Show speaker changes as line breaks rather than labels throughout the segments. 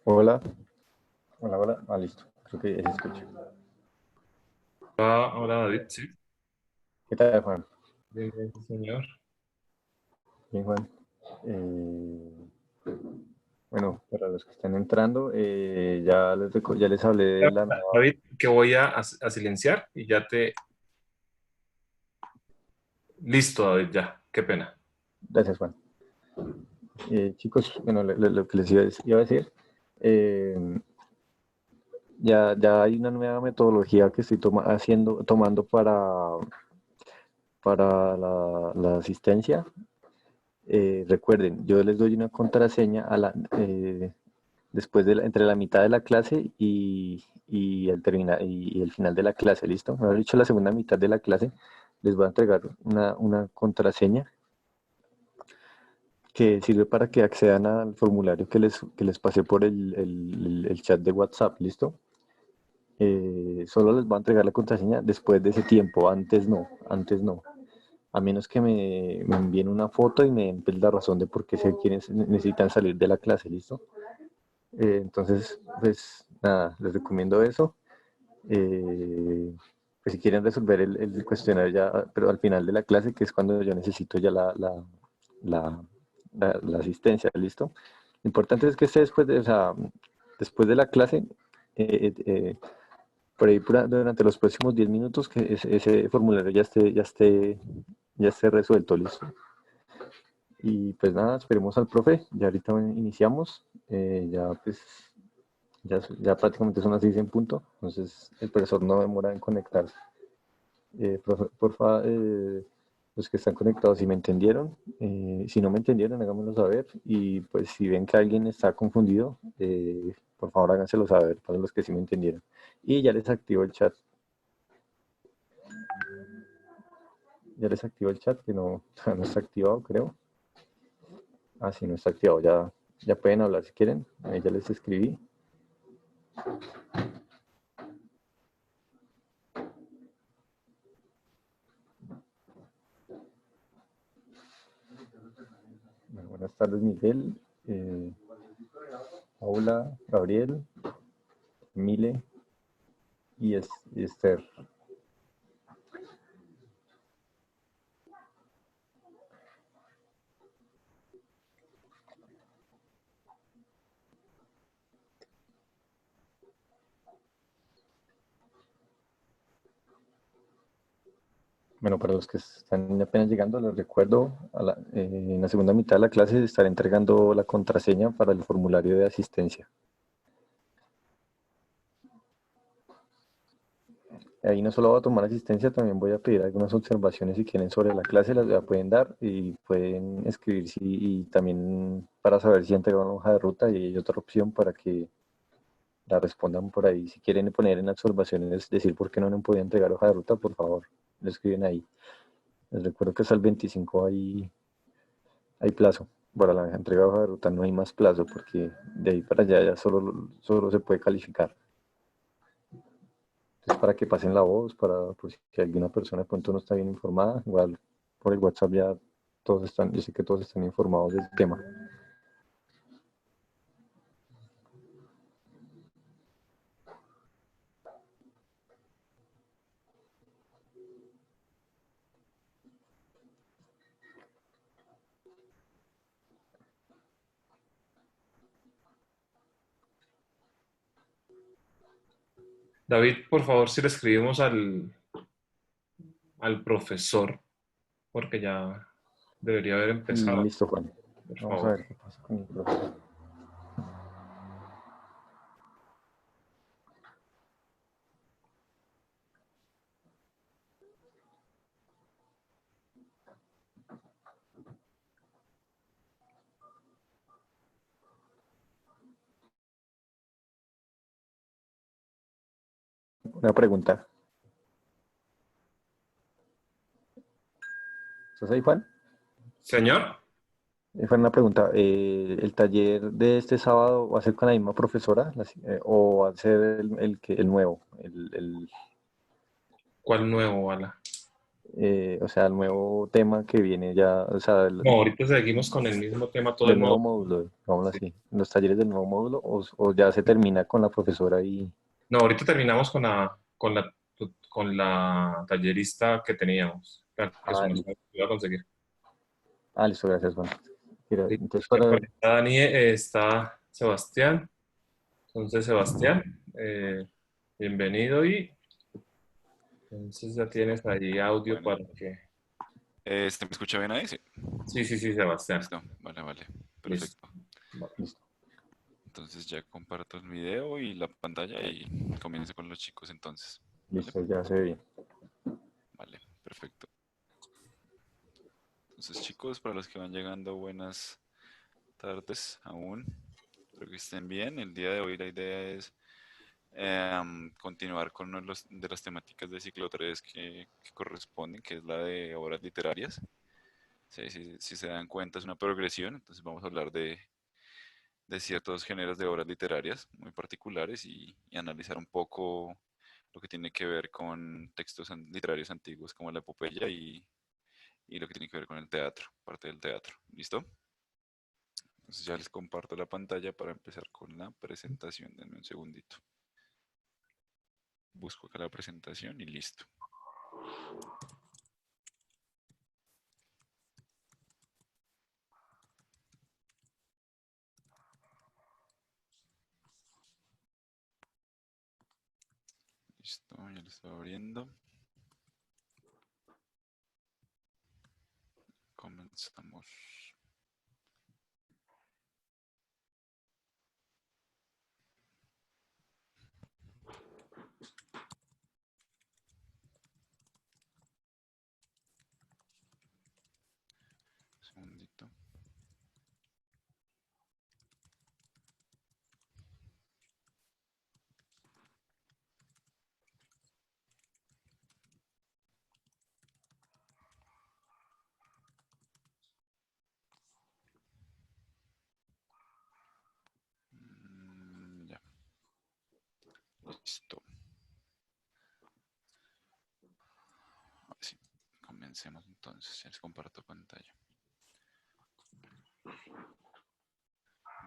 Hola, hola, hola. Ah, listo. Creo que se escucha.
Hola David, sí.
¿Qué tal, Juan?
Bien, bien, sí, señor.
Bien, Juan. Bueno, para los que están entrando, ya les hablé de la nueva.
David, que voy a silenciar y ya te... Listo, David, ya. Qué pena.
Gracias, Juan. Chicos, bueno, lo que les iba a decir, eh, ya hay una nueva metodología que estoy tomando para la asistencia. Recuerden, yo les doy una contraseña después entre la mitad de la clase y el final de la clase, ¿listo? Mejor dicho, la segunda mitad de la clase les voy a entregar una contraseña que sirve para que accedan al formulario que les pasé por el chat de WhatsApp, ¿listo? Solo les voy a entregar la contraseña después de ese tiempo, antes no. A menos que me envíen una foto y me den pues, la razón de por qué quienes necesitan salir de la clase, ¿listo? Entonces, pues nada, les recomiendo eso. Pues si quieren resolver el cuestionario ya, pero al final de la clase, que es cuando yo necesito ya la, la asistencia, ¿listo? Lo importante es que esté o sea, después de la clase, eh, eh, por ahí durante los próximos 10 minutos, que ese formulario ya esté resuelto, ¿listo? Y pues nada, esperemos al profe, ya ahorita iniciamos, ya pues ya prácticamente son las 6 en punto, entonces el profesor no demora en conectarse. Profe, porfa, los que están conectados, si me entendieron, si no me entendieron, háganmelo saber. Y pues si ven que alguien está confundido, por favor háganselo saber para los que sí me entendieron. Y ya les activo el chat. Ya les activo el chat, que no, no está activado, creo. Ah, sí, no está activado. Ya pueden hablar si quieren. Ahí ya les escribí. Bueno, buenas tardes, Miguel, Paula, Gabriel, Mile y Esther. Bueno, para los que están apenas llegando, les recuerdo, en la segunda mitad de la clase estaré entregando la contraseña para el formulario de asistencia. Ahí no solo voy a tomar asistencia, también voy a pedir algunas observaciones si quieren sobre la clase, las ya pueden dar y pueden escribir y también para saber si han entregado una hoja de ruta y hay otra opción para que la respondan por ahí. Si quieren poner en observaciones, decir por qué no han podido entregar hoja de ruta, por favor, lo escriben ahí. Les recuerdo que hasta el 25 hay plazo. Para la entrega de hoja de ruta no hay más plazo porque de ahí para allá ya solo se puede calificar. Entonces, para que pasen la voz, para pues, si alguna persona de pronto no está bien informada, igual por el WhatsApp ya todos están, yo sé que todos están informados del tema.
David, por favor, si le escribimos al profesor, porque ya debería haber empezado,
Listo, Juan.
por
Vamos a
favor.
ver qué pasa con el profesor. Una pregunta. ¿Estás ahí, Juan?
Señor,
Juan, una pregunta. ¿El taller de este sábado va a ser con la misma profesora o va a ser el nuevo?
¿cuál nuevo, Bala?
o sea, el nuevo tema que viene ya, o sea,
No, ahorita seguimos con el mismo tema todo el
del nuevo
modo.
módulo, digámoslo
Sí.
así, los talleres del nuevo módulo, o ya se termina con la profesora y...
No, ahorita terminamos con la tallerista que teníamos, la que se
Ah,
nos
listo,
iba a conseguir.
Listo, gracias, Juan. Mira,
Listo.
entonces
Ya
para...
por ahí está Dani, está Sebastián. Entonces, Sebastián, bienvenido y entonces ya tienes ahí audio
Bueno,
para que...
¿me escucha bien ahí? Sí.
Sí, sí, sí, Sebastián.
Listo. Vale, vale.
Listo.
Perfecto.
Vale.
Listo,
Entonces ya comparto el video y la pantalla y comienzo con los chicos entonces. ¿Vale?
listo, ya se ve bien.
Vale, perfecto. Entonces chicos, para los que van llegando, buenas tardes aún. Espero que estén bien. El día de hoy la idea es continuar con uno de las temáticas de ciclo 3 que corresponden, que es la de obras literarias. Sí, si se dan cuenta es una progresión, entonces vamos a hablar de ciertos géneros de obras literarias muy particulares y analizar un poco lo que tiene que ver con textos literarios antiguos como la epopeya y lo que tiene que ver con el teatro, parte del teatro. ¿Listo? Entonces ya les comparto la pantalla para empezar con la presentación. Denme un segundito. Busco acá la presentación y listo. Listo, ya lo estoy abriendo. Comenzamos. Un segundito. Ya, listo. Ahora sí, comencemos entonces. Ya les comparto pantalla.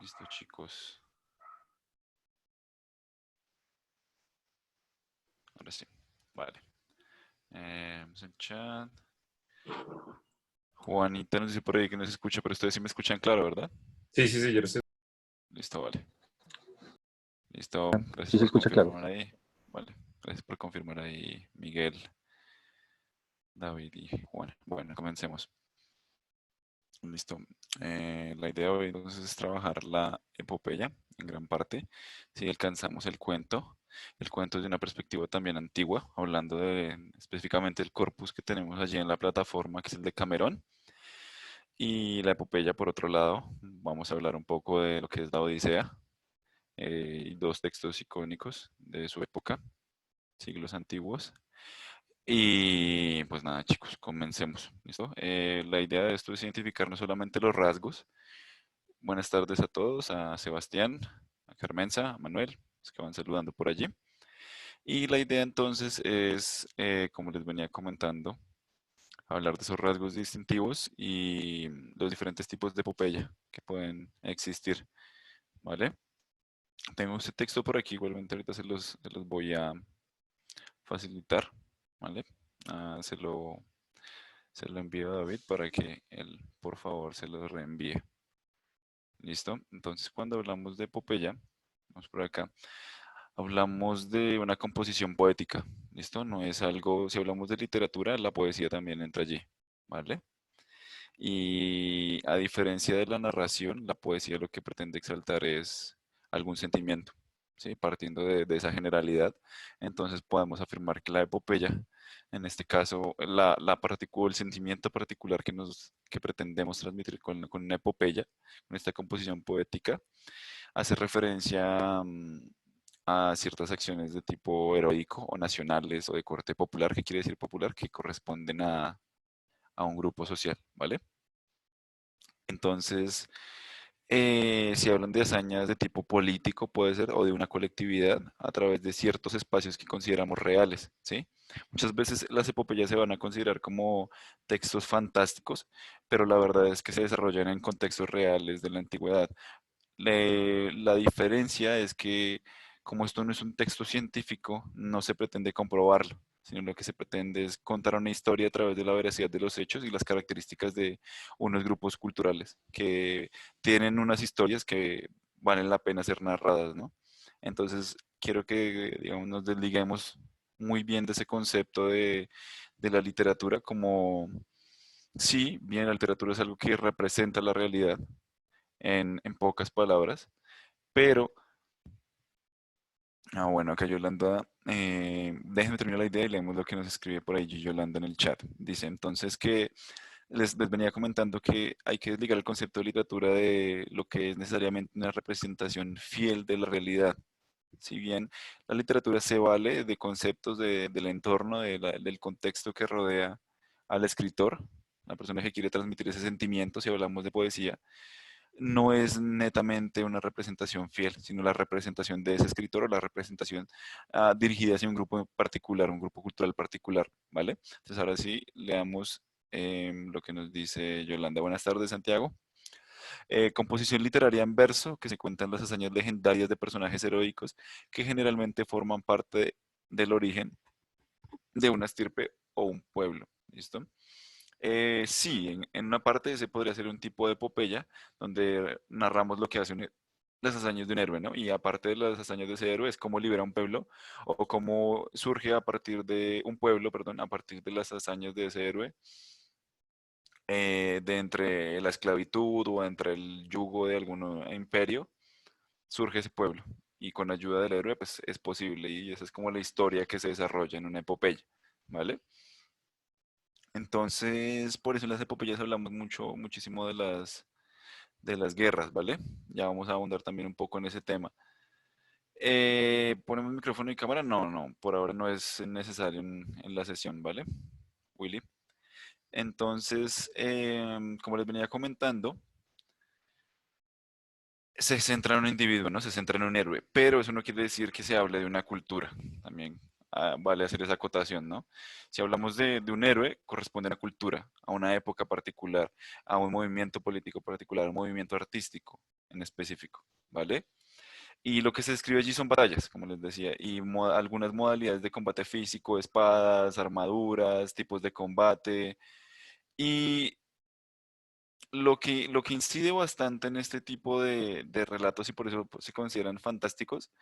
Listo, chicos. Ahora sí. Vale. Vamos en chat. Juanita nos dice por ahí que no se escucha, pero ustedes sí me escuchan claro, ¿verdad?
Sí, sí, sí, yo lo sé.
Listo, vale. Listo. Gracias
Sí se
por
escucha claro.
confirmar ahí. Vale. Gracias por confirmar ahí, Miguel, David y Juan. Bueno, comencemos. Listo. La idea hoy entonces es trabajar la epopeya en gran parte. Si alcanzamos el cuento es de una perspectiva también antigua, hablando de específicamente el corpus que tenemos allí en la plataforma, que es el de Camerón. Y la epopeya, por otro lado, vamos a hablar un poco de lo que es la Odisea, y dos textos icónicos de su época, siglos antiguos. Y pues nada, chicos, comencemos. ¿Listo? La idea de esto es identificar no solamente los rasgos. Buenas tardes a todos, a Sebastián, a Carmenza, a Manuel, los que van saludando por allí. Y la idea entonces es, como les venía comentando, hablar de esos rasgos distintivos y los diferentes tipos de epopeya que pueden existir, ¿vale? Tengo este texto por aquí, igualmente ahorita se los voy a facilitar, ¿vale? Ah, se lo envío a David para que él, por favor, se lo reenvíe. ¿Listo? Entonces, cuando hablamos de epopeya, vamos por acá, hablamos de una composición poética. ¿Listo? No es algo, si hablamos de literatura, la poesía también entra allí, ¿vale? Y a diferencia de la narración, la poesía lo que pretende exaltar es algún sentimiento, ¿sí? Partiendo de esa generalidad, entonces podemos afirmar que la epopeya, en este caso, el sentimiento particular que pretendemos transmitir con una epopeya, con esta composición poética, hace referencia a ciertas acciones de tipo heroico o nacionales o de corte popular. ¿Qué quiere decir popular? Que corresponden a un grupo social, ¿vale? Entonces, Si hablan de hazañas de tipo político, puede ser, o de una colectividad, a través de ciertos espacios que consideramos reales, ¿sí? Muchas veces las epopeyas se van a considerar como textos fantásticos, pero la verdad es que se desarrollan en contextos reales de la antigüedad. La diferencia es que como esto no es un texto científico, no se pretende comprobarlo, sino lo que se pretende es contar una historia a través de la veracidad de los hechos y las características de unos grupos culturales que tienen unas historias que valen la pena ser narradas, ¿no? Entonces, quiero que, digamos, nos desliguemos muy bien de ese concepto de la literatura como, sí, bien, la literatura es algo que representa la realidad en pocas palabras, pero, bueno, acá Yolanda, déjenme terminar la idea y leemos lo que nos escribe por ahí Yolanda en el chat. Dice entonces que les venía comentando que hay que desligar el concepto de literatura de lo que es necesariamente una representación fiel de la realidad. Si bien la literatura se vale de conceptos del entorno, del contexto que rodea al escritor, la persona que quiere transmitir ese sentimiento, si hablamos de poesía, no es netamente una representación fiel, sino la representación de ese escritor o la representación dirigida hacia un grupo particular, un grupo cultural particular, ¿vale? Entonces ahora sí, leamos lo que nos dice Yolanda. Buenas tardes, Santiago. Composición literaria en verso, que se cuentan las hazañas legendarias de personajes heroicos que generalmente forman parte del origen de una estirpe o un pueblo. ¿Listo? Sí, en una parte se podría ser un tipo de epopeya donde narramos lo que hace las hazañas de un héroe, ¿no? Y aparte de las hazañas de ese héroe es cómo libera un pueblo o cómo surge a partir de un pueblo, perdón, a partir de las hazañas de ese héroe, de entre la esclavitud o entre el yugo de algún imperio, surge ese pueblo. Y con ayuda del héroe, pues es posible. Y esa es como la historia que se desarrolla en una epopeya, ¿vale? Entonces, por eso en las epopeyas hablamos mucho, muchísimo de las guerras, ¿vale? Ya vamos a ahondar también un poco en ese tema. ¿Ponemos micrófono y cámara? No, no, por ahora no es necesario en la sesión, ¿vale? Willy. Entonces, como les venía comentando, se centra en un individuo, ¿no? Se centra en un héroe, pero eso no quiere decir que se hable de una cultura. También vale hacer esa acotación, ¿no? Si hablamos de un héroe, corresponde a una cultura, a una época particular, a un movimiento político particular, a un movimiento artístico en específico, ¿vale? Y lo que se describe allí son batallas, como les decía, y algunas modalidades de combate físico, espadas, armaduras, tipos de combate. Y lo que incide bastante en este tipo de relatos y por eso pues, se consideran fantásticos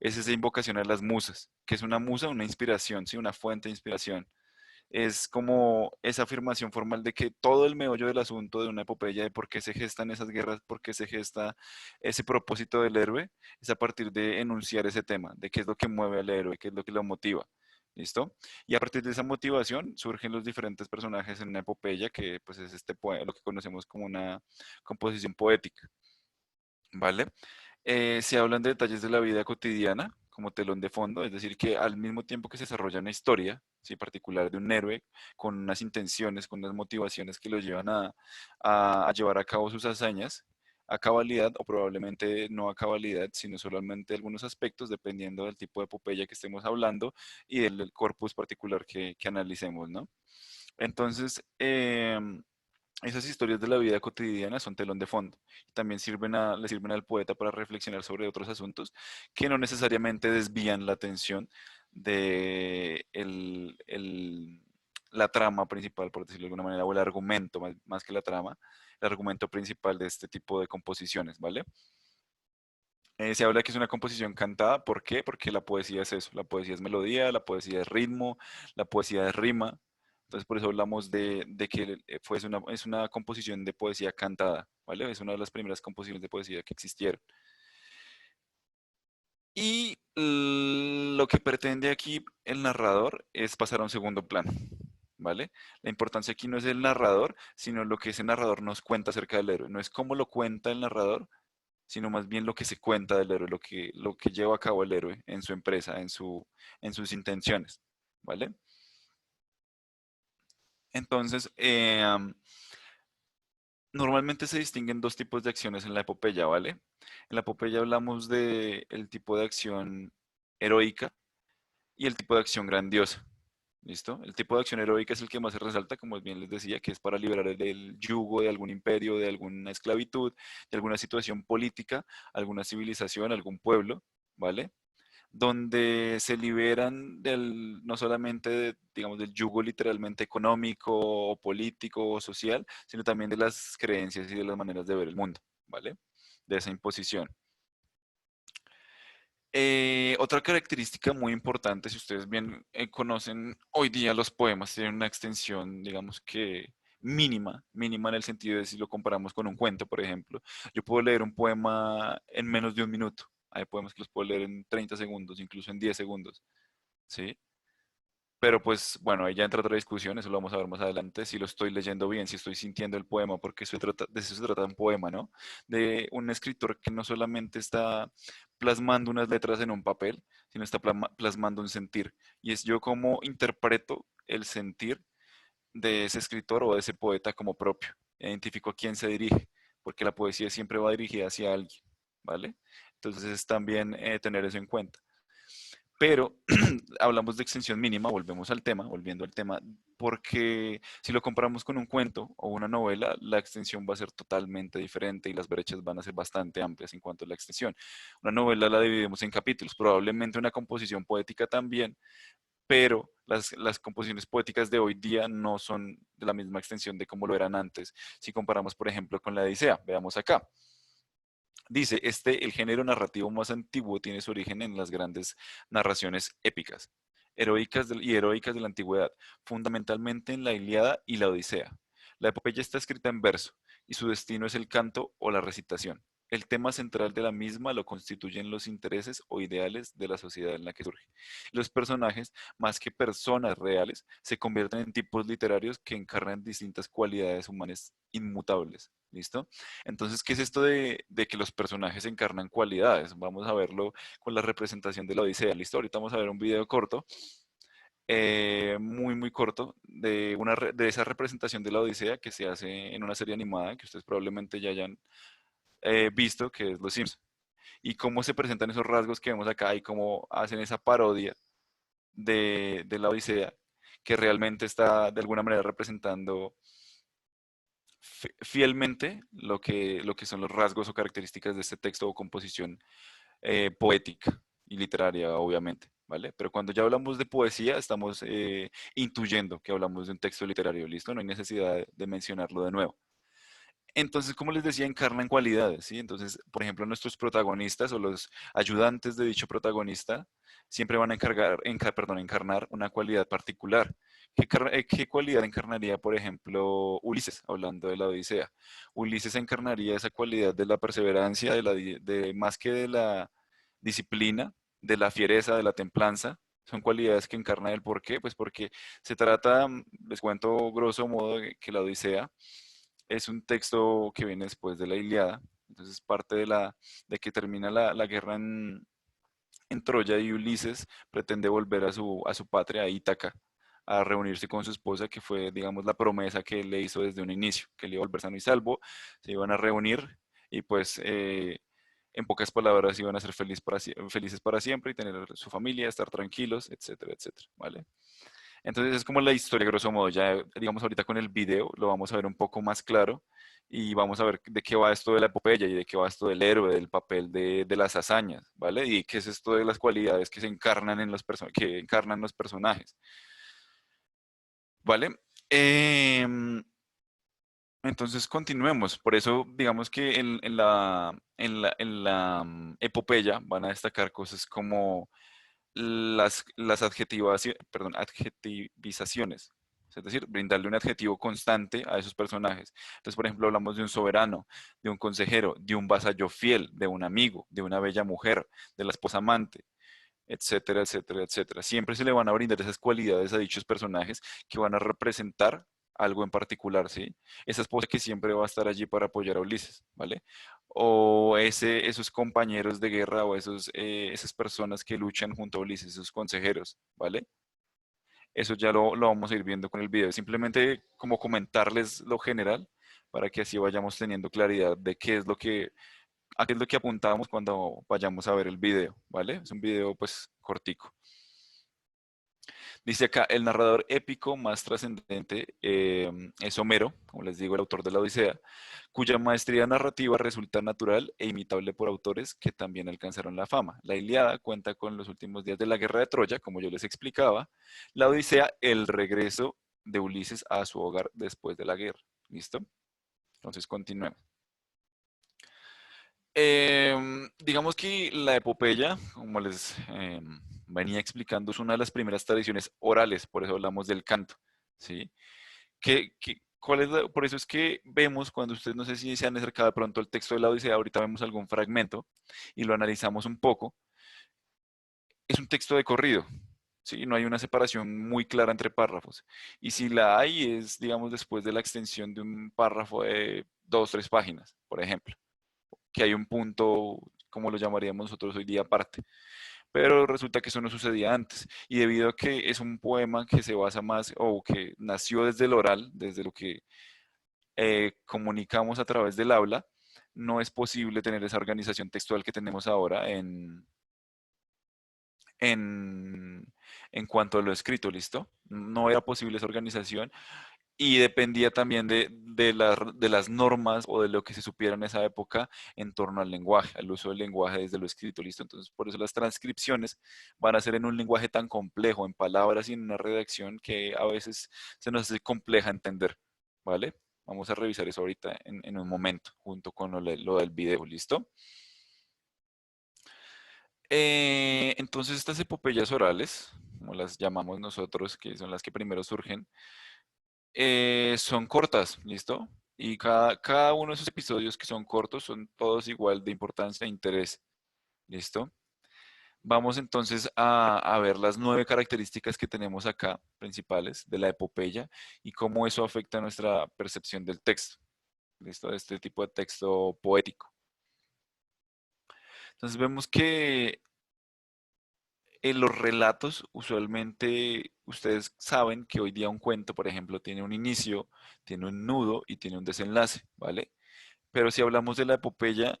es esa invocación a las musas, que es una musa, una inspiración, ¿sí? Una fuente de inspiración. Es como esa afirmación formal de que todo el meollo del asunto de una epopeya, de por qué se gestan esas guerras, por qué se gesta ese propósito del héroe, es a partir de enunciar ese tema, de qué es lo que mueve al héroe, qué es lo que lo motiva. ¿Listo? Y a partir de esa motivación surgen los diferentes personajes en una epopeya que pues es lo que conocemos como una composición poética, ¿vale? Se hablan de detalles de la vida cotidiana como telón de fondo, es decir, que al mismo tiempo que se desarrolla una historia, ¿sí? Particular de un héroe, con unas intenciones, con unas motivaciones que lo llevan a llevar a cabo sus hazañas, a cabalidad o probablemente no a cabalidad, sino solamente algunos aspectos, dependiendo del tipo de epopeya que estemos hablando y del corpus particular que analicemos, ¿no? Entonces, esas historias de la vida cotidiana son telón de fondo. También le sirven al poeta para reflexionar sobre otros asuntos que no necesariamente desvían la atención de la trama principal, por decirlo de alguna manera, o el argumento, más que la trama, el argumento principal de este tipo de composiciones, ¿vale? Se habla que es una composición cantada, ¿por qué? Porque la poesía es eso, la poesía es melodía, la poesía es ritmo, la poesía es rima. Entonces por eso hablamos de que es una composición de poesía cantada, ¿vale? Es una de las primeras composiciones de poesía que existieron. Y lo que pretende aquí el narrador es pasar a un segundo plano, ¿vale? La importancia aquí no es el narrador, sino lo que ese narrador nos cuenta acerca del héroe. No es cómo lo cuenta el narrador, sino más bien lo que se cuenta del héroe, lo que lleva a cabo el héroe en su empresa, en sus intenciones, ¿vale? Entonces, Normalmente se distinguen dos tipos de acciones en la epopeya, ¿vale? En la epopeya hablamos de el tipo de acción heroica y el tipo de acción grandiosa. ¿Listo? El tipo de acción heroica es el que más se resalta, como bien les decía, que es para liberar el yugo de algún imperio, de alguna esclavitud, de alguna situación política, alguna civilización, algún pueblo, ¿vale? Donde se liberan del, no solamente, digamos, del yugo literalmente económico, o político o social, sino también de las creencias y de las maneras de ver el mundo, ¿vale? De esa imposición. Otra característica muy importante, si ustedes bien conocen, hoy día los poemas tienen una extensión, digamos que mínima en el sentido de si lo comparamos con un cuento, por ejemplo. Yo puedo leer un poema en menos de un minuto. Hay poemas que los puedo leer en 30 segundos, incluso en 10 segundos, ¿sí? Pero pues bueno, ahí ya entra otra discusión, eso lo vamos a ver más adelante, si lo estoy leyendo bien, si estoy sintiendo el poema, porque de eso se trata un poema, ¿no? De un escritor que no solamente está plasmando unas letras en un papel, sino está plasmando un sentir. Y es yo cómo interpreto el sentir de ese escritor o de ese poeta como propio. Identifico a quién se dirige, porque la poesía siempre va dirigida hacia alguien, ¿vale? Entonces es también tener eso en cuenta. Pero hablamos de extensión mínima, volviendo al tema, porque si lo comparamos con un cuento o una novela, la extensión va a ser totalmente diferente y las brechas van a ser bastante amplias en cuanto a la extensión. Una novela la dividimos en capítulos, probablemente una composición poética también, pero las composiciones poéticas de hoy día no son de la misma extensión de como lo eran antes. Si comparamos, por ejemplo, con la Odisea, veamos acá. Dice, el género narrativo más antiguo tiene su origen en las grandes narraciones épicas, y heroicas de la antigüedad, fundamentalmente en la Ilíada y la Odisea. La epopeya está escrita en verso, y su destino es el canto o la recitación. El tema central de la misma lo constituyen los intereses o ideales de la sociedad en la que surge. Los personajes, más que personas reales, se convierten en tipos literarios que encarnan distintas cualidades humanas inmutables. ¿Listo? Entonces, ¿qué es esto de que los personajes encarnan cualidades? Vamos a verlo con la representación de la Odisea. ¿Listo? Ahorita vamos a ver un video corto, muy corto, de esa representación de la Odisea que se hace en una serie animada que ustedes probablemente ya hayan visto, que es Los Simpsons. Y cómo se presentan esos rasgos que vemos acá y cómo hacen esa parodia de la Odisea, que realmente está de alguna manera representando fielmente lo que son los rasgos o características de este texto o composición poética y literaria, obviamente, ¿vale? Pero cuando ya hablamos de poesía, estamos intuyendo que hablamos de un texto literario, ¿listo? No hay necesidad de mencionarlo de nuevo. Entonces, como les decía, encarnan cualidades, ¿sí? Entonces, por ejemplo, nuestros protagonistas o los ayudantes de dicho protagonista siempre van a encarnar una cualidad particular. ¿Qué cualidad encarnaría, por ejemplo, Ulises, hablando de la Odisea? Ulises encarnaría esa cualidad de la perseverancia, más que de la disciplina, de la fiereza, de la templanza. Son cualidades que encarna él. ¿Por qué? Pues porque se trata, les cuento grosso modo, que la Odisea es un texto que viene después de la Ilíada, entonces parte de que termina la guerra en Troya y Ulises pretende volver a su patria, a Ítaca, a reunirse con su esposa, que fue, digamos, la promesa que él le hizo desde un inicio, que él iba a volver sano y salvo, se iban a reunir y pues en pocas palabras iban a ser felices para siempre y tener su familia, estar tranquilos, etcétera, etcétera, ¿vale? Entonces es como la historia, grosso modo. Ya, digamos, ahorita con el video lo vamos a ver un poco más claro y vamos a ver de qué va esto de la epopeya y de qué va esto del héroe, del papel de las hazañas, ¿vale? Y qué es esto de las cualidades que se encarnan en que encarnan los personajes, ¿vale? Entonces continuemos. Por eso, digamos que en la epopeya van a destacar cosas como las adjetivizaciones, es decir, brindarle un adjetivo constante a esos personajes. Entonces, por ejemplo, hablamos de un soberano, de un consejero, de un vasallo fiel, de un amigo, de una bella mujer, de la esposa amante, etcétera, etcétera, etcétera. Siempre se le van a brindar esas cualidades a dichos personajes que van a representar algo en particular, ¿sí? Esa esposa que siempre va a estar allí para apoyar a Ulises, ¿vale? O esos compañeros de guerra o esas personas que luchan junto a Ulises, esos consejeros, ¿vale? Eso ya lo vamos a ir viendo con el video. Simplemente como comentarles lo general para que así vayamos teniendo claridad de a qué es lo que apuntamos cuando vayamos a ver el video, ¿vale? Es un video pues cortico. Dice acá, el narrador épico más trascendente es Homero, como les digo, el autor de la Odisea, cuya maestría narrativa resulta natural e imitable por autores que también alcanzaron la fama. La Ilíada cuenta con los últimos días de la guerra de Troya, como yo les explicaba. La Odisea, el regreso de Ulises a su hogar después de la guerra. ¿Listo? Entonces continuemos. Digamos que la epopeya, como les venía explicando, es una de las primeras tradiciones orales, por eso hablamos del canto, ¿sí? Por eso es que vemos, cuando ustedes no sé si se han acercado de pronto al texto de la Odisea, ahorita vemos algún fragmento y lo analizamos un poco, es un texto de corrido, ¿sí? No hay una separación muy clara entre párrafos. Y si la hay, es, digamos, después de la extensión de un párrafo de 2 o 3 páginas, por ejemplo, que hay un punto, como lo llamaríamos nosotros hoy día, aparte. Pero resulta que eso no sucedía antes. Y debido a que es un poema que se basa más, o que nació desde el oral, desde lo que comunicamos a través del habla, no es posible tener esa organización textual que tenemos ahora en, en cuanto a lo escrito, ¿listo? No era posible esa organización y dependía también de las normas o de lo que se supiera en esa época en torno al lenguaje, al uso del lenguaje desde lo escrito, ¿listo? Entonces, por eso las transcripciones van a ser en un lenguaje tan complejo, en palabras y en una redacción que a veces se nos hace compleja entender, ¿vale? Vamos a revisar eso ahorita en un momento, junto con lo del video, ¿listo? Entonces, estas epopeyas orales, como las llamamos nosotros, que son las que primero surgen, son cortas, ¿listo? Y cada uno de esos episodios que son cortos son todos igual de importancia e interés, ¿listo? Vamos entonces a ver las 9 características que tenemos acá, principales, de la epopeya y cómo eso afecta nuestra percepción del texto, ¿listo? De este tipo de texto poético. Entonces vemos que en los relatos, usualmente ustedes saben que hoy día un cuento, por ejemplo, tiene un inicio, tiene un nudo y tiene un desenlace, ¿vale? Pero si hablamos de la epopeya,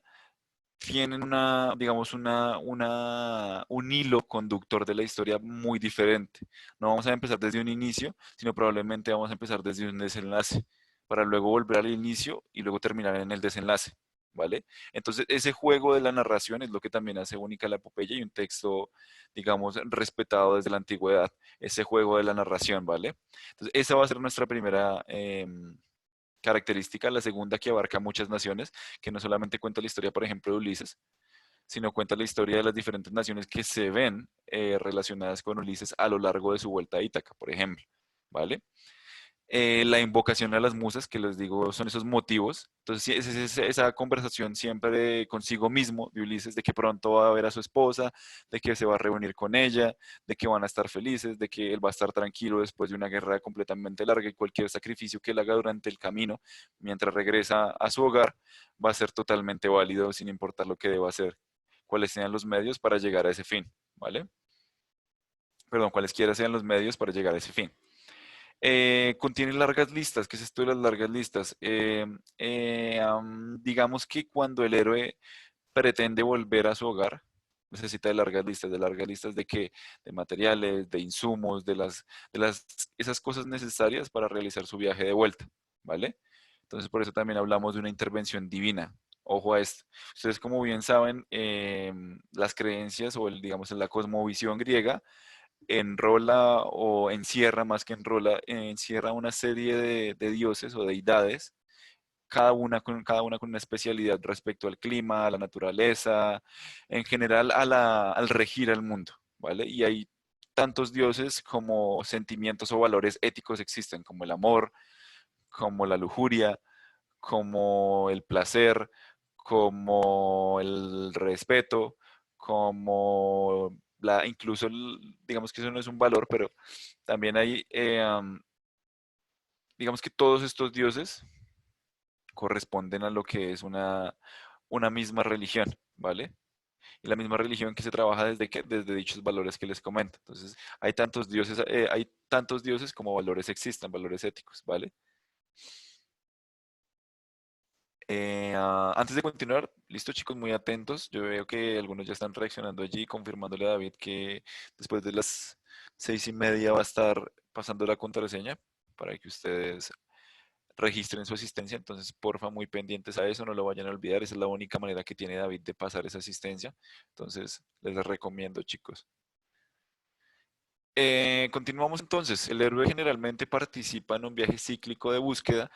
tienen digamos, un hilo conductor de la historia muy diferente. No vamos a empezar desde un inicio, sino probablemente vamos a empezar desde un desenlace, para luego volver al inicio y luego terminar en el desenlace, ¿vale? Entonces, ese juego de la narración es lo que también hace única la epopeya y un texto, digamos, respetado desde la antigüedad, ese juego de la narración, ¿vale? Entonces, esa va a ser nuestra primera característica, la segunda que abarca muchas naciones, que no solamente cuenta la historia, por ejemplo, de Ulises, sino cuenta la historia de las diferentes naciones que se ven relacionadas con Ulises a lo largo de su vuelta a Ítaca, por ejemplo, ¿vale? La invocación a las musas, que les digo, son esos motivos. Entonces, sí, esa conversación siempre consigo mismo de Ulises, de que pronto va a ver a su esposa, de que se va a reunir con ella, de que van a estar felices, de que él va a estar tranquilo después de una guerra completamente larga y cualquier sacrificio que él haga durante el camino, mientras regresa a su hogar, va a ser totalmente válido sin importar lo que deba hacer, cuáles sean los medios para llegar a ese fin, ¿vale? Perdón, cualesquiera sean los medios para llegar a ese fin. Contiene largas listas. ¿Qué es esto de las largas listas? Digamos que cuando el héroe pretende volver a su hogar, necesita de largas listas de qué, de materiales, de insumos, esas cosas necesarias para realizar su viaje de vuelta, ¿vale? Entonces por eso también hablamos de una intervención divina. Ojo a esto. Ustedes como bien saben, las creencias o digamos en la cosmovisión griega, enrola o encierra, más que enrola, encierra una serie de dioses o deidades, cada una con una especialidad respecto al clima, a la naturaleza, en general al regir al mundo, ¿vale? Y hay tantos dioses como sentimientos o valores éticos existen, como el amor, como la lujuria, como el placer, como el respeto, como incluso, digamos que eso no es un valor, pero también hay, digamos que todos estos dioses corresponden a lo que es una misma religión, ¿vale? Y la misma religión que se trabaja desde dichos valores que les comento. Entonces, hay tantos dioses como valores existan, valores éticos, ¿vale? Antes de continuar, listo chicos, muy atentos. Yo veo que algunos ya están reaccionando allí, confirmándole a David que después de las 6:30 va a estar pasando la contraseña para que ustedes registren su asistencia. Entonces, porfa, muy pendientes a eso, no lo vayan a olvidar. Esa es la única manera que tiene David de pasar esa asistencia. Entonces, les recomiendo, chicos. Continuamos entonces. El héroe generalmente participa en un viaje cíclico de búsqueda,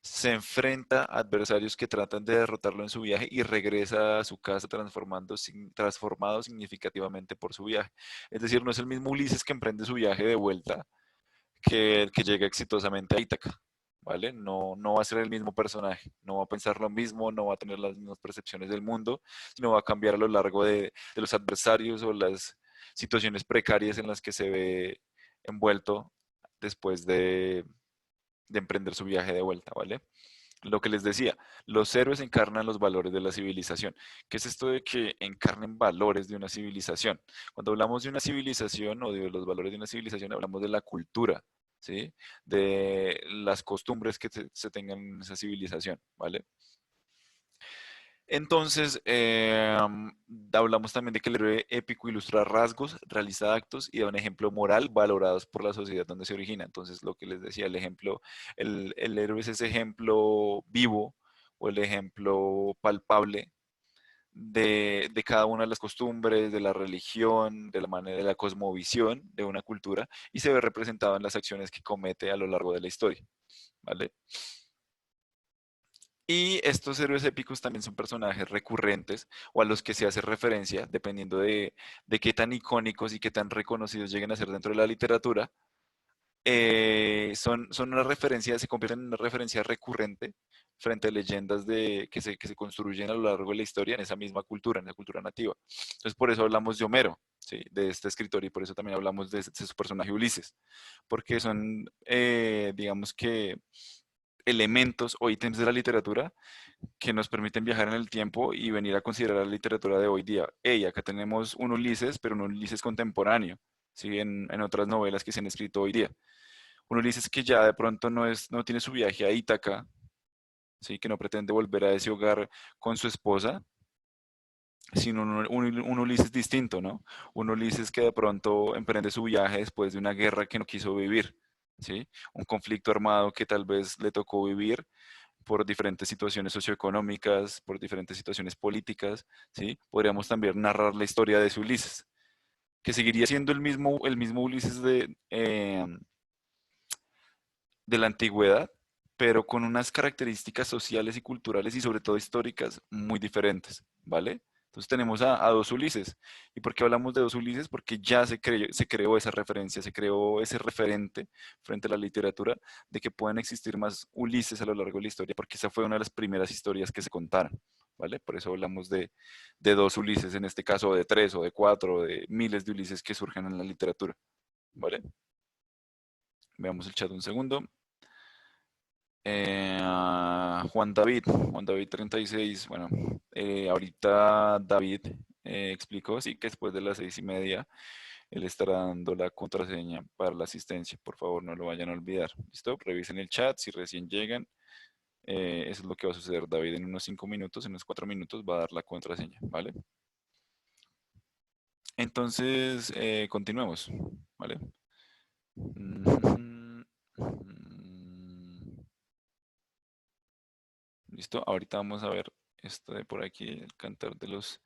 se enfrenta a adversarios que tratan de derrotarlo en su viaje y regresa a su casa transformado significativamente por su viaje. Es decir, no es el mismo Ulises que emprende su viaje de vuelta que el que llega exitosamente a Ítaca, ¿vale? No, no va a ser el mismo personaje, no va a pensar lo mismo, no va a tener las mismas percepciones del mundo, sino va a cambiar a lo largo de los adversarios o las situaciones precarias en las que se ve envuelto después de emprender su viaje de vuelta, ¿vale? Lo que les decía, los héroes encarnan los valores de la civilización. ¿Qué es esto de que encarnen valores de una civilización? Cuando hablamos de una civilización o de los valores de una civilización, hablamos de la cultura, ¿sí? De las costumbres que se tengan en esa civilización, ¿vale? Entonces, hablamos también de que el héroe épico ilustra rasgos, realiza actos y da un ejemplo moral valorados por la sociedad donde se origina. Entonces, lo que les decía, el ejemplo, el héroe es ese ejemplo vivo o el ejemplo palpable de cada una de las costumbres, de la religión, de la manera, de la cosmovisión de una cultura y se ve representado en las acciones que comete a lo largo de la historia, ¿vale? Y estos héroes épicos también son personajes recurrentes o a los que se hace referencia, dependiendo de qué tan icónicos y qué tan reconocidos lleguen a ser dentro de la literatura. Son una referencia, se convierten en una referencia recurrente frente a leyendas que se construyen a lo largo de la historia en esa misma cultura, en la cultura nativa. Entonces, por eso hablamos de Homero, ¿sí? De este escritor, y por eso también hablamos de su personaje Ulises, porque son, digamos que, elementos o ítems de la literatura que nos permiten viajar en el tiempo y venir a considerar la literatura de hoy día. Hey, acá tenemos un Ulises, pero un Ulises contemporáneo, ¿sí? En otras novelas que se han escrito hoy día. Un Ulises que ya de pronto no tiene su viaje a Ítaca, ¿sí? Que no pretende volver a ese hogar con su esposa, sino un Ulises distinto, ¿no? Un Ulises que de pronto emprende su viaje después de una guerra que no quiso vivir, ¿sí? Un conflicto armado que tal vez le tocó vivir por diferentes situaciones socioeconómicas, por diferentes situaciones políticas, ¿sí? Podríamos también narrar la historia de ese Ulises, que seguiría siendo el mismo Ulises de la antigüedad, pero con unas características sociales y culturales y sobre todo históricas muy diferentes, ¿vale? Entonces tenemos a dos Ulises. ¿Y por qué hablamos de dos Ulises? Porque ya se creó esa referencia, se creó ese referente frente a la literatura de que pueden existir más Ulises a lo largo de la historia, porque esa fue una de las primeras historias que se contaron, ¿vale? Por eso hablamos de dos Ulises en este caso, o de tres, o de cuatro, o de miles de Ulises que surgen en la literatura, ¿vale? Veamos el chat un segundo. Juan David 36, bueno, ahorita David explicó, sí, que después de las 6:30 él estará dando la contraseña para la asistencia, por favor no lo vayan a olvidar, ¿listo? Revisen el chat, si recién llegan, eso es lo que va a suceder, David en unos 5 minutos, en unos 4 minutos va a dar la contraseña, ¿vale? Entonces, continuemos, ¿vale? ¿Listo? Ahorita vamos a ver esto de por aquí, el cantar de los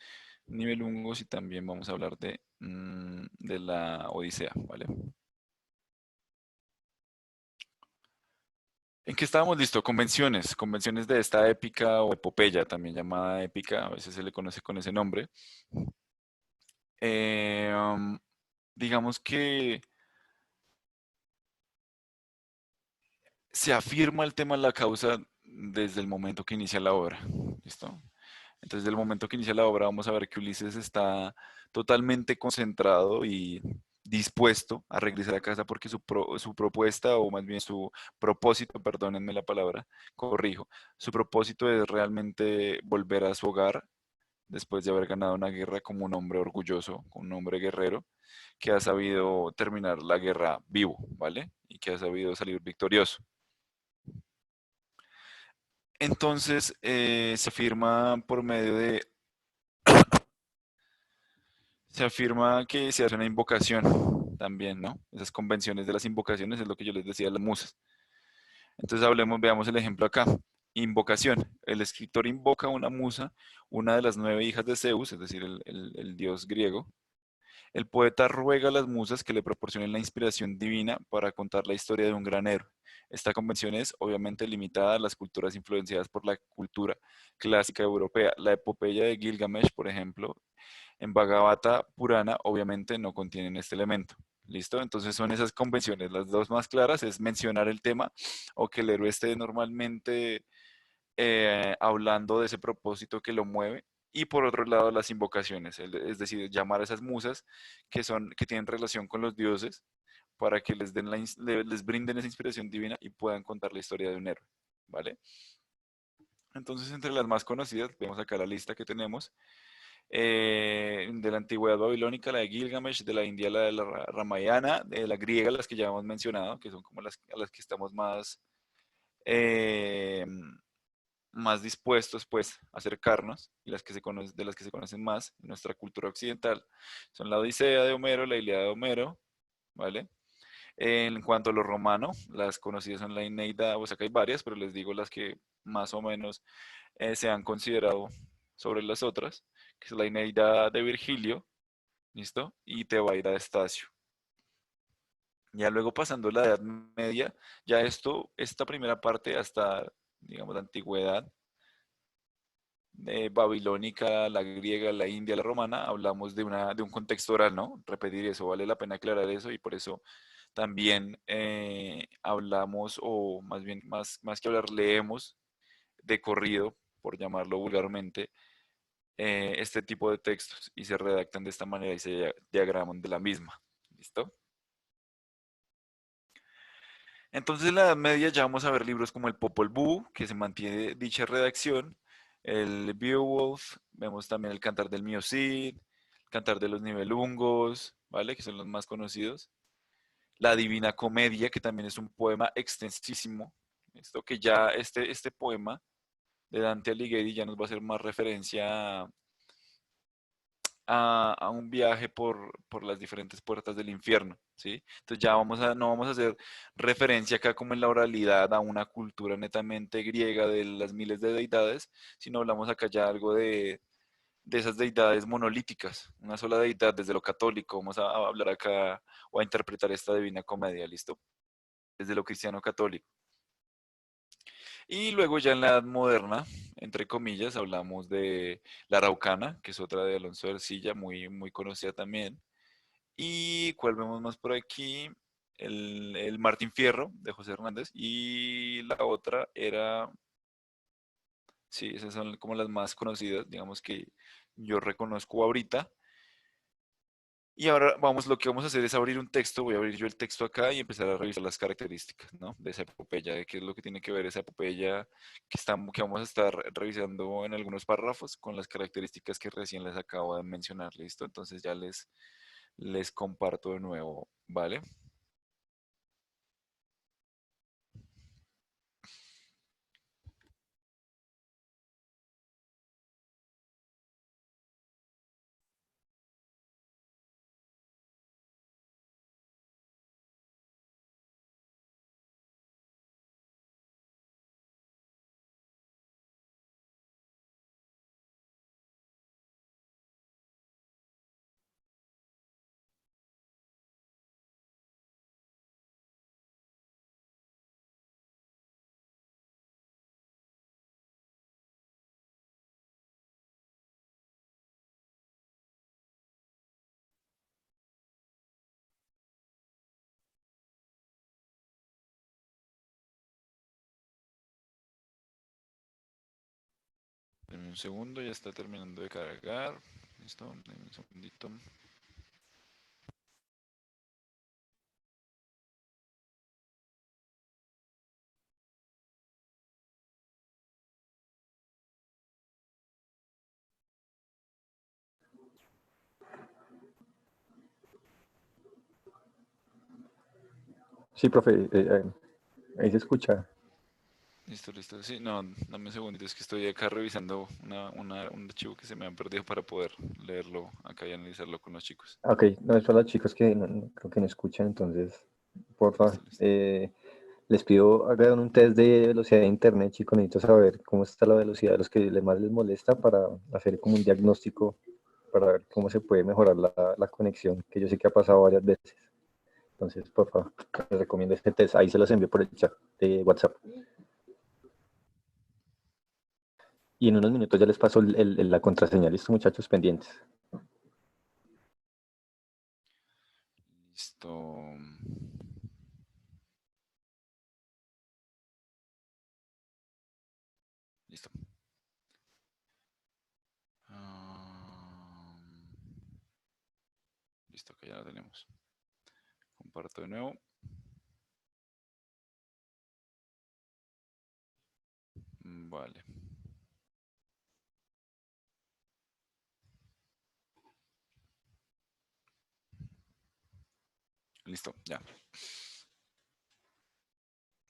nivelungos y también vamos a hablar de la Odisea, ¿vale? ¿En qué estábamos? Listo, convenciones de esta épica o epopeya, también llamada épica, a veces se le conoce con ese nombre. Digamos que se afirma el tema de la causa desde el momento que inicia la obra, ¿listo? Entonces, del momento que inicia la obra, vamos a ver que Ulises está totalmente concentrado y dispuesto a regresar a casa porque su propuesta, o más bien su propósito, perdónenme la palabra, corrijo, su propósito es realmente volver a su hogar después de haber ganado una guerra como un hombre orgulloso, como un hombre guerrero, que ha sabido terminar la guerra vivo, ¿vale? Y que ha sabido salir victorioso. Entonces, se afirma por medio de, se afirma que se hace una invocación también, ¿no? Esas convenciones de las invocaciones es lo que yo les decía de las musas. Entonces hablemos, veamos el ejemplo acá. Invocación. El escritor invoca a una musa, una de las 9 hijas de Zeus, es decir, el dios griego. El poeta ruega a las musas que le proporcionen la inspiración divina para contar la historia de un gran héroe. Esta convención es obviamente limitada a las culturas influenciadas por la cultura clásica europea. La epopeya de Gilgamesh, por ejemplo, en Bhagavata Purana, obviamente no contienen este elemento. ¿Listo? Entonces son esas convenciones. Las dos más claras es mencionar el tema o que el héroe esté normalmente hablando de ese propósito que lo mueve. Y por otro lado, las invocaciones, es decir, llamar a esas musas que tienen relación con los dioses para que les brinden esa inspiración divina y puedan contar la historia de un héroe. ¿Vale? Entonces, entre las más conocidas, vemos acá la lista que tenemos. De la antigüedad babilónica, la de Gilgamesh, de la India, la de la Ramayana, de la griega, las que ya hemos mencionado, que son como a las que estamos eh, más dispuestos pues a acercarnos y de las que se conocen más en nuestra cultura occidental son la Odisea de Homero, la Ilíada de Homero, ¿vale? En cuanto a lo romano, las conocidas son la Eneida, o sea que hay varias, pero les digo las que más o menos se han considerado sobre las otras, que es la Eneida de Virgilio, ¿listo? Y Tebaida de Estacio. Ya luego pasando la Edad Media, ya esta primera parte hasta, digamos, la antigüedad, babilónica, la griega, la india, la romana, hablamos de un contexto oral, ¿no? Repetir eso, vale la pena aclarar eso y por eso también hablamos, o más bien, más que hablar, leemos de corrido, por llamarlo vulgarmente, este tipo de textos y se redactan de esta manera y se diagraman de la misma. ¿Listo? Entonces, en la Edad Media ya vamos a ver libros como el Popol Vuh, que se mantiene dicha redacción, el Beowulf, vemos también el Cantar del Mío Cid, el Cantar de los Nibelungos, ¿vale? Que son los más conocidos. La Divina Comedia, que también es un poema extensísimo. Esto que ya este poema de Dante Alighieri ya nos va a hacer más referencia a un viaje por las diferentes puertas del infierno, ¿sí? Entonces ya no vamos a hacer referencia acá como en la oralidad a una cultura netamente griega de las miles de deidades, sino hablamos acá ya algo de esas deidades monolíticas, una sola deidad desde lo católico, vamos a hablar acá o a interpretar esta Divina Comedia, ¿listo? Desde lo cristiano católico. Y luego ya en la Edad Moderna, entre comillas, hablamos de la Araucana, que es otra de Alonso de Ercilla, muy conocida también. ¿Y cuál vemos más por aquí? El Martín Fierro, de José Hernández. Y la otra era, sí, esas son como las más conocidas, digamos que yo reconozco ahorita. Y ahora lo que vamos a hacer es abrir un texto, voy a abrir yo el texto acá y empezar a revisar las características, ¿no? De esa epopeya, de qué es lo que tiene que ver esa epopeya que vamos a estar revisando en algunos párrafos con las características que recién les acabo de mencionar, ¿listo? Entonces ya les comparto de nuevo, ¿vale? Deme un segundo, ya está terminando de cargar. Listo, deme un segundito.
Sí, profe, ahí se escucha.
Listo, listo. Sí, no, dame un segundito, es que estoy acá revisando un archivo que se me han perdido para poder leerlo acá y analizarlo con los chicos.
Ok, no, es para los chicos que creo que no escuchan, entonces, por
Listo,
favor,
listo.
les pido hagan un test de velocidad de internet, chicos, necesito saber cómo está la velocidad de los que más les molesta para hacer como un diagnóstico, para ver cómo se puede mejorar la conexión, que yo sé que ha pasado varias veces. Entonces, por favor, les recomiendo este test, ahí se los envío por el chat de WhatsApp. Y en unos minutos ya les paso la contraseña, listo, muchachos, pendientes.
Listo. Listo. Listo, que ya lo tenemos. Comparto de nuevo. Vale. Listo, ya.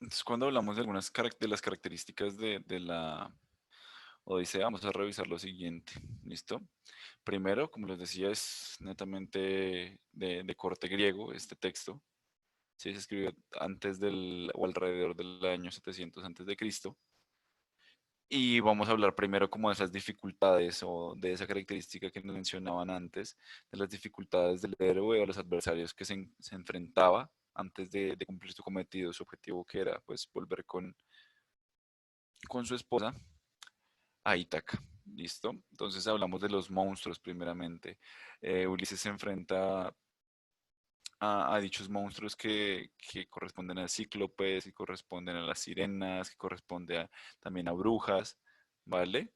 Entonces, cuando hablamos de algunas de las características de la Odisea, vamos a revisar lo siguiente. ¿Listo? Primero, como les decía, es netamente de corte griego este texto. Sí, se escribió antes del o alrededor del año 700 antes de Cristo. Y vamos a hablar primero como de esas dificultades o de esa característica que nos mencionaban antes, de las dificultades del héroe o los adversarios que se enfrentaba antes de cumplir su cometido, su objetivo que era pues volver con su esposa a Ítaca. ¿Listo? Entonces hablamos de los monstruos primeramente. Ulises se enfrenta a dichos monstruos que corresponden a cíclopes, que corresponden a las sirenas, que corresponden también a brujas, ¿vale?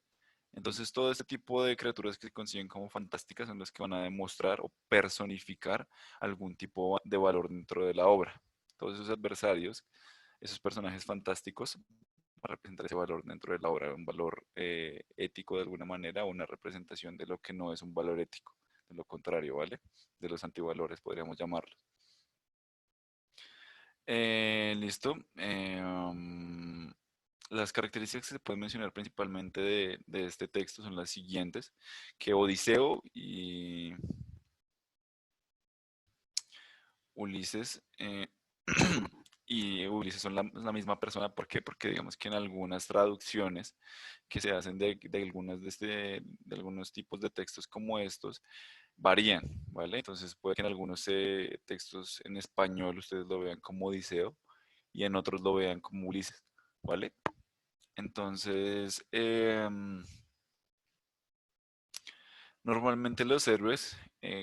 Entonces todo este tipo de criaturas que se consiguen como fantásticas son las que van a demostrar o personificar algún tipo de valor dentro de la obra. Todos esos adversarios, esos personajes fantásticos, van a representar ese valor dentro de la obra, un valor ético de alguna manera, o una representación de lo que no es un valor ético, de lo contrario, ¿vale? De los antivalores, podríamos llamarlos. Listo. Las características que se pueden mencionar principalmente de este texto son las siguientes, que Odiseo y Ulises y Ulises son la misma persona. ¿Por qué? Porque digamos que en algunas traducciones que se hacen de algunos tipos de textos como estos, varían, ¿vale? Entonces puede que en algunos textos en español ustedes lo vean como Odiseo y en otros lo vean como Ulises, ¿vale? Entonces, normalmente los héroes,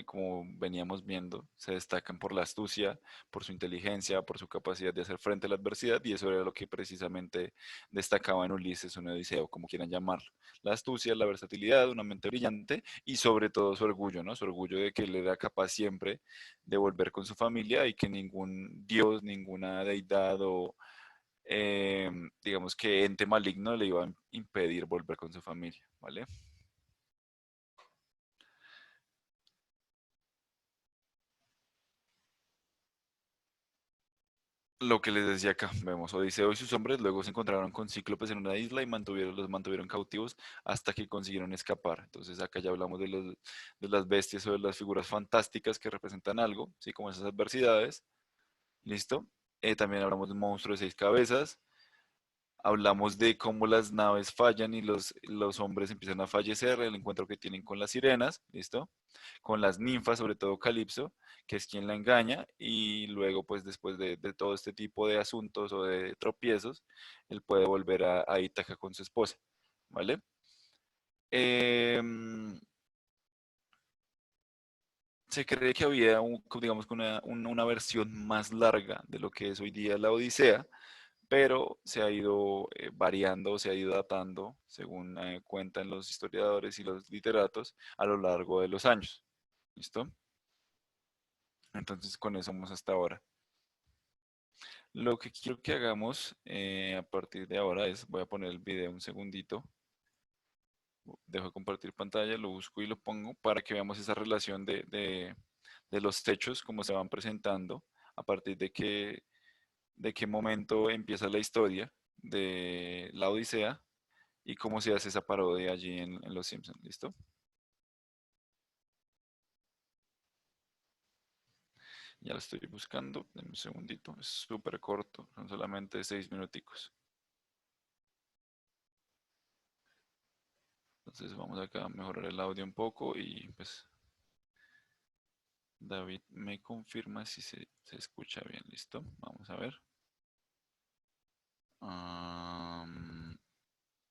como veníamos viendo, se destacan por la astucia, por su inteligencia, por su capacidad de hacer frente a la adversidad, y eso era lo que precisamente destacaba en Ulises o en Odiseo, como quieran llamarlo. La astucia, la versatilidad, una mente brillante y sobre todo su orgullo, ¿no? Su orgullo de que él era capaz siempre de volver con su familia y que ningún dios, ninguna deidad o digamos que ente maligno le iba a impedir volver con su familia, ¿vale? Lo que les decía acá, vemos Odiseo y sus hombres luego se encontraron con cíclopes en una isla y los mantuvieron cautivos hasta que consiguieron escapar. Entonces acá ya hablamos de las bestias o de las figuras fantásticas que representan algo, ¿sí? Como esas adversidades, ¿listo? También hablamos de un monstruo de 6 cabezas, hablamos de cómo las naves fallan y los hombres empiezan a fallecer, el encuentro que tienen con las sirenas, ¿listo? Con las ninfas, sobre todo Calipso, que es quien la engaña, y luego, pues después de todo este tipo de asuntos o de tropiezos, él puede volver a Ítaca con su esposa, ¿vale? Em, Se cree que había, digamos, que una versión más larga de lo que es hoy día la Odisea, pero se ha ido variando, se ha ido datando, según cuentan los historiadores y los literatos, a lo largo de los años. ¿Listo? Entonces, con eso vamos hasta ahora. Lo que quiero que hagamos a partir de ahora es, voy a poner el video un segundito, dejo de compartir pantalla, lo busco y lo pongo para que veamos esa relación de los hechos, cómo se van presentando, a partir de qué momento empieza la historia, de la Odisea y cómo se hace esa parodia allí en Los Simpsons. ¿Listo? Ya lo estoy buscando. Denme un segundito. Es súper corto. Son solamente 6 minuticos. Entonces vamos acá a mejorar el audio un poco y pues David me confirma si se escucha bien. ¿Listo? Vamos a ver.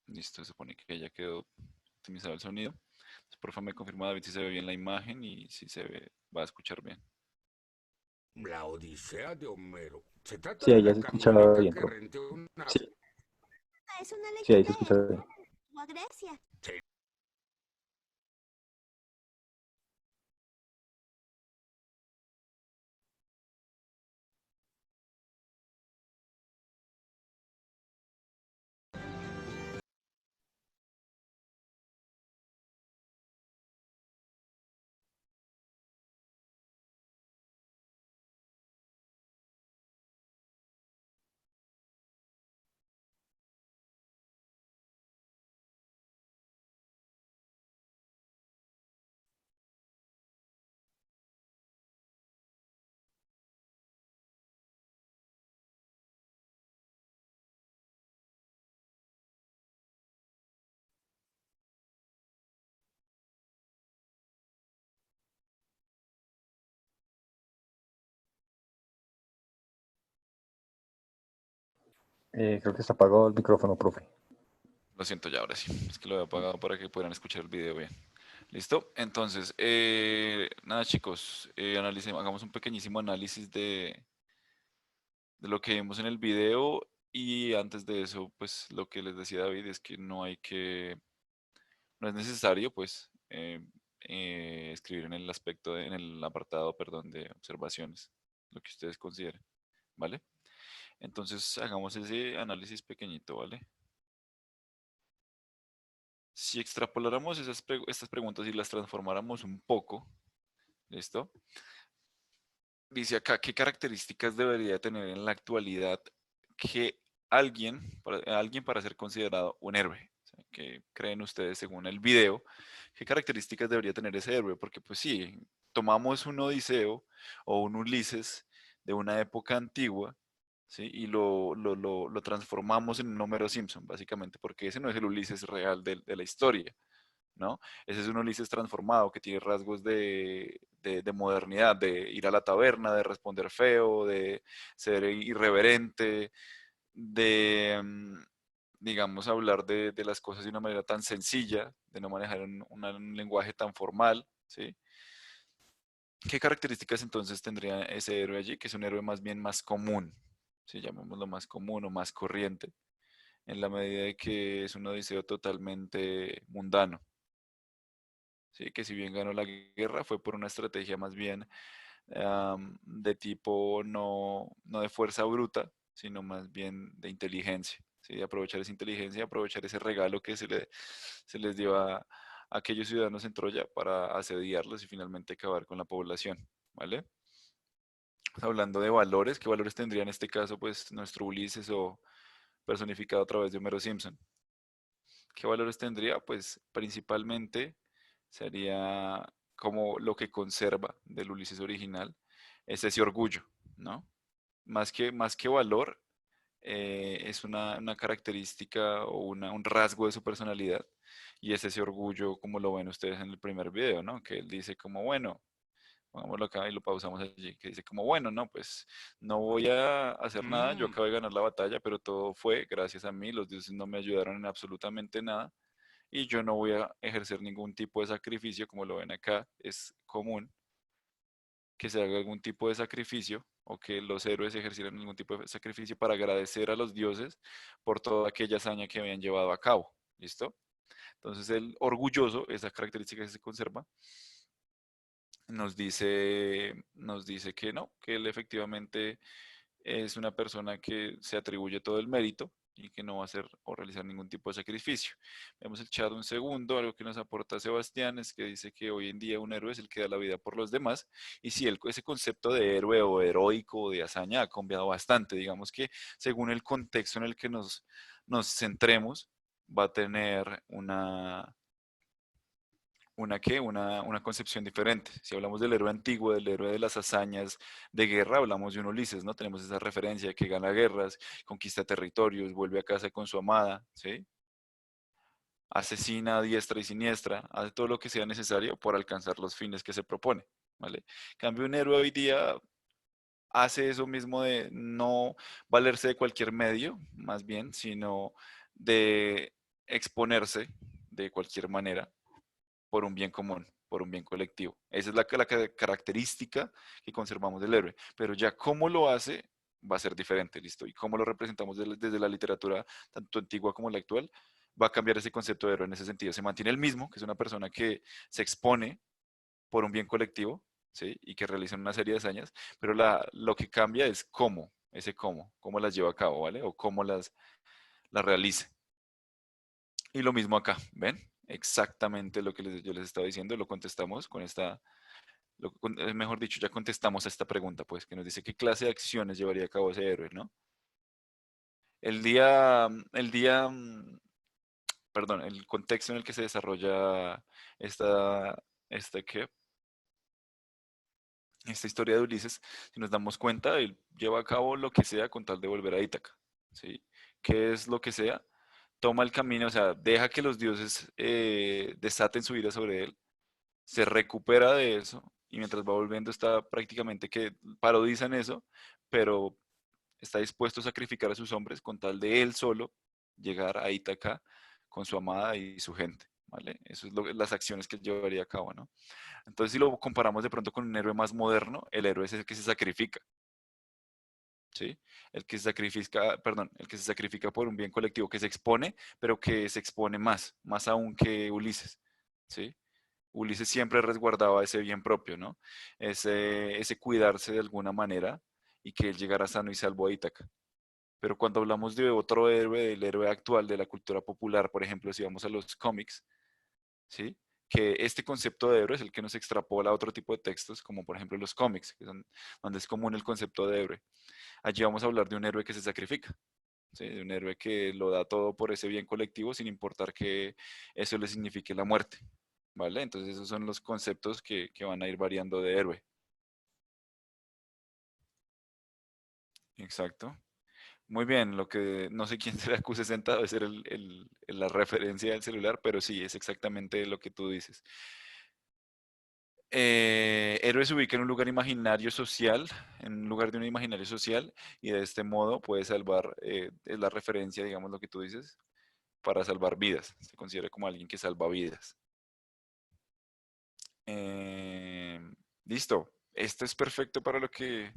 Listo, se supone que ya quedó optimizado el sonido. Entonces, por favor me confirma David si se ve bien la imagen y si se ve, va a escuchar bien.
La Odisea de Homero. Se trata
Sí,
de
ahí ya
la
se escuchaba
camioneta
bien,
que
profe.
renté una...
Sí,
Es una
sí, ahí
leyenda
se escucha bien.
a Grecia.
Creo que está apagado el micrófono, profe.
Lo siento ya, ahora sí. Es que lo había apagado para que puedan escuchar el video bien. ¿Listo? Entonces, nada chicos, hagamos un pequeñísimo análisis de lo que vimos en el video y antes de eso, pues lo que les decía David es que no es necesario, pues, escribir en el aspecto, en el apartado, perdón, de observaciones, lo que ustedes consideren, ¿vale? Entonces, hagamos ese análisis pequeñito, ¿vale? Si extrapoláramos estas preguntas y las transformáramos un poco, ¿listo? Dice acá, ¿qué características debería tener en la actualidad que alguien para ser considerado un héroe? O sea, ¿qué creen ustedes según el video? ¿Qué características debería tener ese héroe? Porque pues sí, tomamos un Odiseo o un Ulises de una época antigua, ¿sí? Y lo transformamos en un Homero Simpson, básicamente, porque ese no es el Ulises real de la historia. ¿No? Ese es un Ulises transformado que tiene rasgos de modernidad, de ir a la taberna, de responder feo, de ser irreverente, de, digamos, hablar de las cosas de una manera tan sencilla, de no manejar un lenguaje tan formal, ¿sí? ¿Qué características entonces tendría ese héroe allí? Que es un héroe más bien más común, ¿sí? Llamémoslo más común o más corriente, en la medida de que es un odiseo totalmente mundano. ¿Sí? Que si bien ganó la guerra fue por una estrategia más bien de tipo no de fuerza bruta, sino más bien de inteligencia, ¿sí? De aprovechar esa inteligencia, aprovechar ese regalo que se les dio a aquellos ciudadanos en Troya para asediarlos y finalmente acabar con la población, ¿vale? Hablando de valores, ¿qué valores tendría en este caso pues nuestro Ulises o personificado a través de Homero Simpson? ¿Qué valores tendría? Pues principalmente sería como lo que conserva del Ulises original, es ese orgullo, ¿no? Más que valor, es una característica o un rasgo de su personalidad y es ese orgullo como lo ven ustedes en el primer video, ¿no? Que él dice como, bueno, pongámoslo acá y lo pausamos allí, que dice como, bueno, no, pues no voy a hacer nada, yo acabo de ganar la batalla, pero todo fue gracias a mí, los dioses no me ayudaron en absolutamente nada y yo no voy a ejercer ningún tipo de sacrificio, como lo ven acá, es común que se haga algún tipo de sacrificio o que los héroes ejercieran algún tipo de sacrificio para agradecer a los dioses por toda aquella hazaña que habían llevado a cabo. ¿Listo? Entonces el orgulloso, esa característica que se conserva, nos dice que no, que él efectivamente es una persona que se atribuye todo el mérito y que no va a hacer o realizar ningún tipo de sacrificio. Vemos el chat un segundo. Algo que nos aporta Sebastián es que dice que hoy en día un héroe es el que da la vida por los demás. Y sí, ese concepto de héroe o heroico o de hazaña ha cambiado bastante. Digamos que según el contexto en el que nos centremos, va a tener una concepción diferente. Si hablamos del héroe antiguo, del héroe de las hazañas de guerra, hablamos de un Ulises, ¿no? Tenemos esa referencia de que gana guerras, conquista territorios, vuelve a casa con su amada, ¿sí? Asesina a diestra y siniestra, hace todo lo que sea necesario por alcanzar los fines que se propone, ¿vale? En cambio, un héroe hoy día hace eso mismo de no valerse de cualquier medio, más bien, sino de exponerse de cualquier manera por un bien común, por un bien colectivo. Esa es la característica que conservamos del héroe. Pero ya cómo lo hace va a ser diferente, ¿listo? Y cómo lo representamos desde la literatura, tanto antigua como la actual, va a cambiar ese concepto de héroe en ese sentido. Se mantiene el mismo, que es una persona que se expone por un bien colectivo, ¿sí? Y que realiza una serie de hazañas, pero lo que cambia es cómo las lleva a cabo, ¿vale? O cómo las realice. Y lo mismo acá, ¿ven? Exactamente lo que yo les estaba diciendo, lo contestamos con mejor dicho, ya contestamos a esta pregunta, pues, que nos dice qué clase de acciones llevaría a cabo ese héroe, ¿no? Perdón, el contexto en el que se desarrolla esta, esta, ¿qué? esta historia de Ulises, si nos damos cuenta, él lleva a cabo lo que sea con tal de volver a Ítaca, ¿sí? ¿Qué es lo que sea? Toma el camino, o sea, deja que los dioses desaten su ira sobre él, se recupera de eso y mientras va volviendo está prácticamente que parodizan eso, pero está dispuesto a sacrificar a sus hombres con tal de él solo llegar a Ítaca con su amada y su gente, ¿vale? Eso es las acciones que él llevaría a cabo, ¿no? Entonces, si lo comparamos de pronto con un héroe más moderno, el héroe es el que se sacrifica, ¿sí? El que se sacrifica por un bien colectivo, que se expone, pero que se expone más aún que Ulises, ¿sí? Ulises siempre resguardaba ese bien propio, ¿no? Ese cuidarse de alguna manera y que él llegara sano y salvo a Ítaca. Pero cuando hablamos de otro héroe, del héroe actual de la cultura popular, por ejemplo, si vamos a los cómics, ¿sí? Que este concepto de héroe es el que nos extrapola a otro tipo de textos, como por ejemplo los cómics, donde es común el concepto de héroe. Allí vamos a hablar de un héroe que se sacrifica, ¿sí? De un héroe que lo da todo por ese bien colectivo sin importar que eso le signifique la muerte, ¿vale? Entonces esos son los conceptos que van a ir variando de héroe. Exacto. Muy bien, lo que no sé quién se le acuse sentado debe ser la referencia del celular, pero sí, es exactamente lo que tú dices. Héroe se ubica en un lugar imaginario social, en un lugar de un imaginario social, y de este modo puede salvar, es la referencia, digamos lo que tú dices, para salvar vidas. Se considera como alguien que salva vidas. Eh, Listo. Esto es perfecto para lo que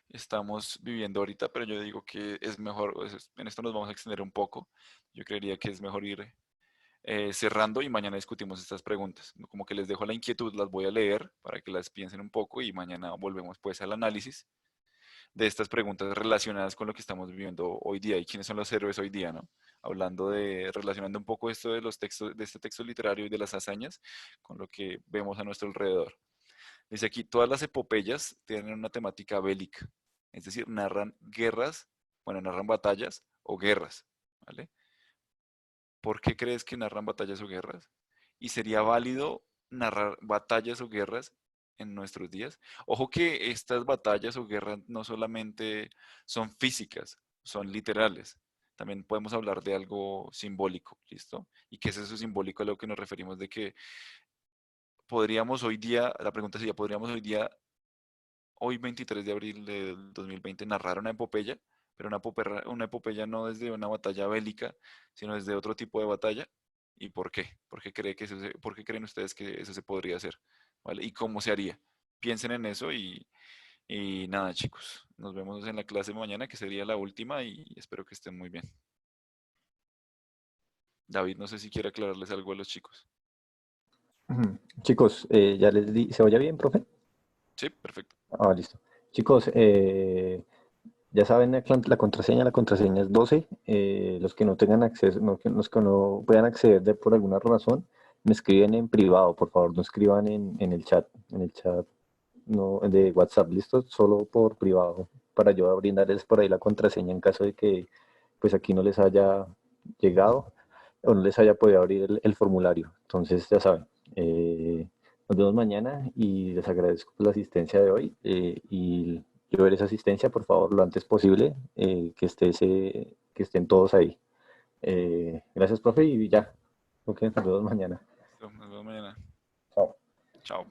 estamos viviendo ahorita, pero yo digo que es mejor, en esto nos vamos a extender un poco. Yo creería que es mejor ir cerrando y mañana discutimos estas preguntas. Como que les dejo la inquietud, las voy a leer para que las piensen un poco y mañana volvemos pues al análisis de estas preguntas relacionadas con lo que estamos viviendo hoy día y quiénes son los héroes hoy día, ¿no? Relacionando un poco esto de los textos, de este texto literario y de las hazañas con lo que vemos a nuestro alrededor. Dice aquí, todas las epopeyas tienen una temática bélica, es decir, narran batallas o guerras, ¿vale? ¿Por qué crees que narran batallas o guerras? ¿Y sería válido narrar batallas o guerras en nuestros días? Ojo que estas batallas o guerras no solamente son físicas, son literales. También podemos hablar de algo simbólico, ¿listo? ¿Y qué es eso simbólico a lo que nos referimos de que podríamos hoy día, la pregunta sería, ¿podríamos hoy día, hoy 23 de abril del 2020, narrar una epopeya? Pero una epopeya no desde una batalla bélica, sino desde otro tipo de batalla. ¿Y por qué? ¿Por qué creen ustedes que eso se podría hacer? ¿Vale? ¿Y cómo se haría? Piensen en eso y nada, chicos. Nos vemos en la clase mañana, que sería la última, y espero que estén muy bien. David, no sé si quiere aclararles algo a los chicos.
Chicos, ya les di, ¿se oye bien, profe?
Sí, perfecto.
Ah, listo. Chicos, Ya saben la contraseña. La contraseña es 12. Los que no tengan acceso, los que no puedan acceder por alguna razón, me escriben en privado. Por favor, no escriban en el chat. En el chat no, de WhatsApp, ¿listo? Solo por privado, para yo brindarles por ahí la contraseña en caso de que pues aquí no les haya llegado o no les haya podido abrir el formulario. Entonces, ya saben, nos vemos mañana y les agradezco la asistencia de hoy y yo ver esa asistencia, por favor, lo antes posible, que estén todos ahí. Gracias, profe, y ya. Ok, nos vemos mañana.
Listo, nos vemos mañana.
Chao.
Chao.